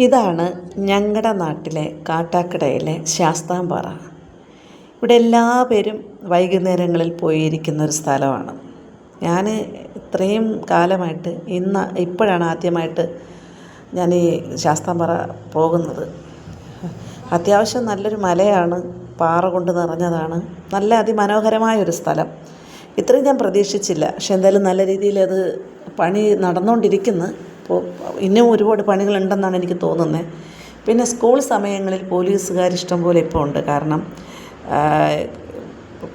ഇതാണ് ഞങ്ങളുടെ നാട്ടിലെ കാട്ടാക്കടയിലെ ശാസ്താംപാറ. ഇവിടെ എല്ലാവരും വൈകുന്നേരങ്ങളിൽ പോയിരിക്കുന്ന ഒരു സ്ഥലമാണ്. ഞാൻ ഇത്രയും കാലമായിട്ട് ഇപ്പോഴാണ് ആദ്യമായിട്ട് ഞാൻ ഈ ശാസ്താംപാറ പോകുന്നത്. അത്യാവശ്യം നല്ലൊരു മലയാണ്, പാറ കൊണ്ട് നിറഞ്ഞതാണ്, നല്ല അതിമനോഹരമായൊരു സ്ഥലം. ഇത്രയും ഞാൻ പ്രതീക്ഷിച്ചില്ല. പക്ഷെ എന്തായാലും നല്ല രീതിയിൽ അത് പണി നടന്നുകൊണ്ടിരിക്കുന്നു. അപ്പോൾ ഇനിയും ഒരുപാട് പണികളുണ്ടെന്നാണ് എനിക്ക് തോന്നുന്നത്. പിന്നെ സ്കൂൾ സമയങ്ങളിൽ പോലീസുകാർ ഇഷ്ടംപോലെ ഇപ്പോൾ ഉണ്ട്. കാരണം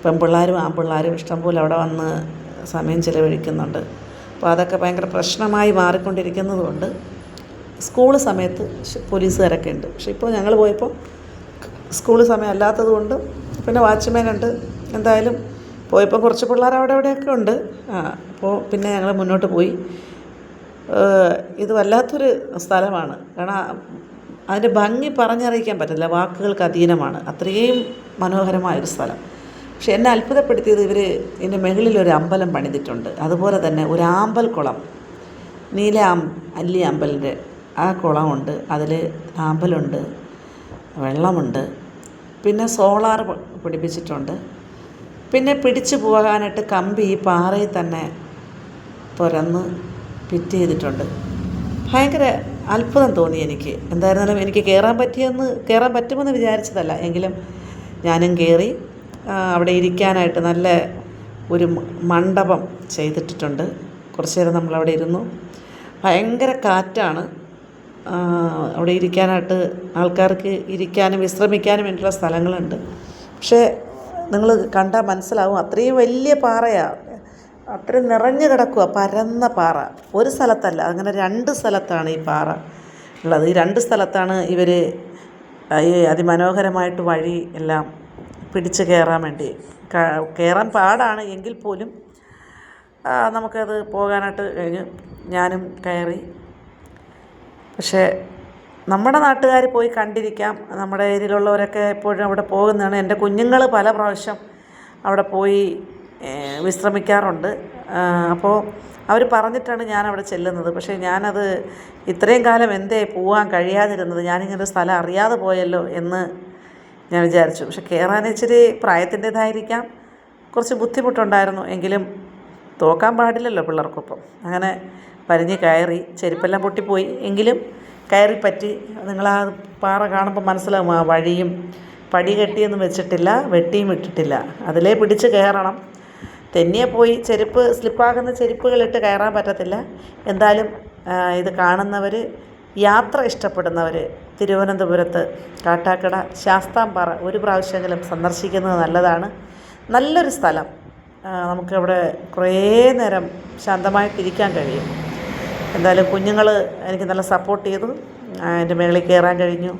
പെൺപിള്ളേരും ആൺപിള്ളേരും ഇഷ്ടംപോലെ അവിടെ വന്ന് സമയം ചിലവഴിക്കുന്നുണ്ട്. അപ്പോൾ അതൊക്കെ ഭയങ്കര പ്രശ്നമായി മാറിക്കൊണ്ടിരിക്കുന്നതുകൊണ്ട് സ്കൂൾ സമയത്ത് പോലീസുകാരൊക്കെ ഉണ്ട്. പക്ഷെ ഇപ്പോൾ ഞങ്ങൾ പോയപ്പോൾ സ്കൂൾ സമയം അല്ലാത്തത് കൊണ്ട് പിന്നെ വാച്ച്മാനുണ്ട്. എന്തായാലും പോയപ്പോൾ കുറച്ച് പിള്ളേർ അവിടെയൊക്കെ ഉണ്ട്. അപ്പോൾ പിന്നെ ഞങ്ങൾ മുന്നോട്ട് പോയി. ഇത് വല്ലാത്തൊരു സ്ഥലമാണ്. കാരണം അതിൻ്റെ ഭംഗി പറഞ്ഞറിയിക്കാൻ പറ്റില്ല, വാക്കുകൾക്ക് അധീനമാണ്. അത്രയും മനോഹരമായൊരു സ്ഥലം. പക്ഷെ എന്നെ അത്ഭുതപ്പെടുത്തിയത് ഇതിൻ്റെ മുകളിലൊരു അമ്പലം പണിതിട്ടുണ്ട്. അതുപോലെ തന്നെ ഒരു ആമ്പൽ കുളം, നീല അല്ലി അമ്പലിൻ്റെ ആ കുളമുണ്ട്. അതിൽ ആമ്പലുണ്ട്, വെള്ളമുണ്ട്, പിന്നെ സോളാർ പിടിപ്പിച്ചിട്ടുണ്ട്. പിന്നെ പിടിച്ചു പോകാനായിട്ട് കമ്പി ഈ പാറയിൽ തന്നെ തുരന്ന് ഫിറ്റ് ചെയ്തിട്ടുണ്ട്. ഭയങ്കര അത്ഭുതം തോന്നി എനിക്ക്. എന്തായിരുന്നാലും എനിക്ക് കയറാൻ പറ്റുമെന്ന് വിചാരിച്ചതല്ല. എങ്കിലും ഞാനും കയറി. അവിടെ ഇരിക്കാനായിട്ട് നല്ല ഒരു മണ്ഡപം ചെയ്തിട്ടിട്ടുണ്ട്. കുറച്ച് നേരം നമ്മളവിടെ ഇരുന്നു. ഭയങ്കര കാറ്റാണ്. അവിടെ ഇരിക്കാനായിട്ട് ആൾക്കാർക്ക് ഇരിക്കാനും വിശ്രമിക്കാനും വേണ്ടിയുള്ള സ്ഥലങ്ങളുണ്ട്. പക്ഷേ നിങ്ങൾ കണ്ടാൽ മനസ്സിലാവും, അത്രയും വലിയ പാറയാണ്. അത്രയും നിറഞ്ഞു കിടക്കുക, പരന്ന പാറ. ഒരു സ്ഥലത്തല്ല, അങ്ങനെ 2 സ്ഥലത്താണ് ഈ പാറ ഉള്ളത്. ഈ 2 സ്ഥലത്താണ് ഇവർ ഈ അതിമനോഹരമായിട്ട് വഴി എല്ലാം പിടിച്ച് കയറാൻ വേണ്ടി. കയറാൻ പാടാണ് എങ്കിൽ പോലും നമുക്കത് പോകാനായിട്ട് കഴിഞ്ഞു. ഞാനും കയറി. പക്ഷേ നമ്മുടെ നാട്ടുകാർ പോയി കണ്ടിരിക്കാം. നമ്മുടെ ഏരിയയിലുള്ളവരൊക്കെ എപ്പോഴും അവിടെ പോകുന്നതാണ്. എൻ്റെ കുഞ്ഞുങ്ങൾ പല പ്രാവശ്യം അവിടെ പോയി വിശ്രമിക്കാറുണ്ട്. അപ്പോൾ അവർ പറഞ്ഞിട്ടാണ് ഞാനവിടെ ചെല്ലുന്നത്. പക്ഷേ ഞാനത് ഇത്രയും കാലം എന്തേ പോകാൻ കഴിയാതിരുന്നത്, ഞാനിങ്ങനെ സ്ഥലം അറിയാതെ പോയല്ലോ എന്ന് ഞാൻ വിചാരിച്ചു. പക്ഷെ കയറാൻ ഇച്ചിരി പ്രായത്തിൻ്റേതായിരിക്കാം, കുറച്ച് ബുദ്ധിമുട്ടുണ്ടായിരുന്നു. എങ്കിലും തോക്കാൻ പാടില്ലല്ലോ പിള്ളേർക്കൊപ്പം. അങ്ങനെ വലിഞ്ഞ് കയറി. ചെരുപ്പെല്ലാം പൊട്ടിപ്പോയി, എങ്കിലും കയറി പറ്റി. നിങ്ങളാ പാറ കാണുമ്പോൾ മനസ്സിലാവും, ആ വഴിയും പടി കെട്ടിയൊന്നും വെച്ചിട്ടില്ല, വെട്ടിയും ഇട്ടിട്ടില്ല. അതിലേ പിടിച്ച് കയറണം. തെന്നിയെ പോയി ചെരുപ്പ് സ്ലിപ്പാകുന്ന ചെരുപ്പുകളിട്ട് കയറാൻ പറ്റത്തില്ല. എന്തായാലും ഇത് കാണുന്നവർ, യാത്ര ഇഷ്ടപ്പെടുന്നവർ തിരുവനന്തപുരത്ത് കാട്ടാക്കട ശാസ്താംപാറ ഒരു പ്രാവശ്യമെങ്കിലും സന്ദർശിക്കുന്നത് നല്ലതാണ്. നല്ലൊരു സ്ഥലം. നമുക്കവിടെ കുറേ നേരം ശാന്തമായിട്ടിരിക്കാൻ കഴിയും. എന്തായാലും കുഞ്ഞുങ്ങൾ എനിക്ക് നല്ല സപ്പോർട്ട് ചെയ്തു. അതിൻ്റെ മുകളിൽ കയറാൻ കഴിഞ്ഞു.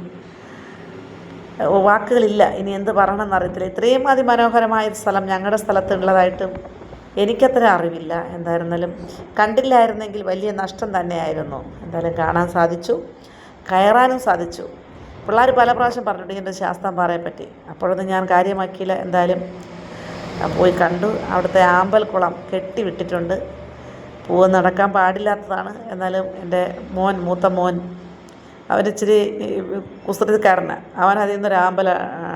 വാക്കുകളില്ല, ഇനി എന്ത് പറയണമെന്നറിയത്തില്ല. ഇത്രയും അതിമനോഹരമായൊരു സ്ഥലം ഞങ്ങളുടെ സ്ഥലത്തുള്ളതായിട്ടും എനിക്കത്ര അറിവില്ല. എന്തായിരുന്നാലും കണ്ടില്ലായിരുന്നെങ്കിൽ വലിയ നഷ്ടം തന്നെയായിരുന്നു. എന്തായാലും കാണാൻ സാധിച്ചു, കയറാനും സാധിച്ചു. പിള്ളേർ പല പ്രാവശ്യം പറഞ്ഞിട്ടുണ്ട് എൻ്റെ ശാസ്താംപാറയെ പറ്റി. അപ്പോഴൊന്നും ഞാൻ കാര്യമാക്കിയില്ല. എന്തായാലും പോയി കണ്ടു. അവിടുത്തെ ആമ്പൽ കുളം കെട്ടിവിട്ടിട്ടുണ്ട്. പൂവ് നടക്കാൻ പാടില്ലാത്തതാണ്. എന്നാലും എൻ്റെ മൂത്ത മോൻ അവനിച്ചിരി കുസൃതിക്കാരനാണ്. അവനതിൽ നിന്നൊരു ആമ്പൽ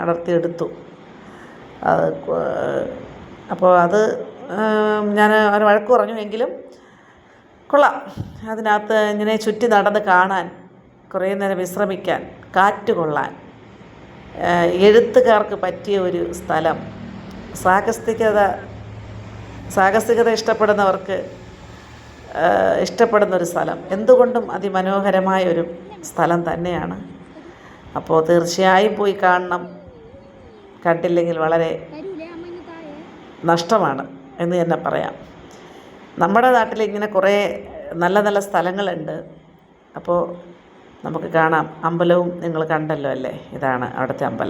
അടർത്തിയെടുത്തു. അപ്പോൾ അത് ഞാൻ അവന് വഴക്ക് പറഞ്ഞു. എങ്കിലും കൊള്ളാം. അതിനകത്ത് ഇങ്ങനെ ചുറ്റി നടന്ന് കാണാൻ, കുറേ നേരം വിശ്രമിക്കാൻ, കാറ്റ് കൊള്ളാൻ, എഴുത്തുകാർക്ക് പറ്റിയ ഒരു സ്ഥലം. സാഹസികത ഇഷ്ടപ്പെടുന്നവർക്ക് ഇഷ്ടപ്പെടുന്നൊരു സ്ഥലം. എന്തുകൊണ്ടും അതിമനോഹരമായൊരു സ്ഥലം തന്നെയാണ്. അപ്പോൾ തീർച്ചയായും പോയി കാണണം. കണ്ടില്ലെങ്കിൽ വളരെ നഷ്ടമാണ് എന്ന് തന്നെ പറയാം. നമ്മുടെ നാട്ടിൽ ഇങ്ങനെ കുറേ നല്ല നല്ല സ്ഥലങ്ങളുണ്ട്. അപ്പോൾ നമുക്ക് കാണാം. അമ്പലവും നിങ്ങൾ കണ്ടല്ലോ അല്ലേ? ഇതാണ് അവിടുത്തെ അമ്പലം.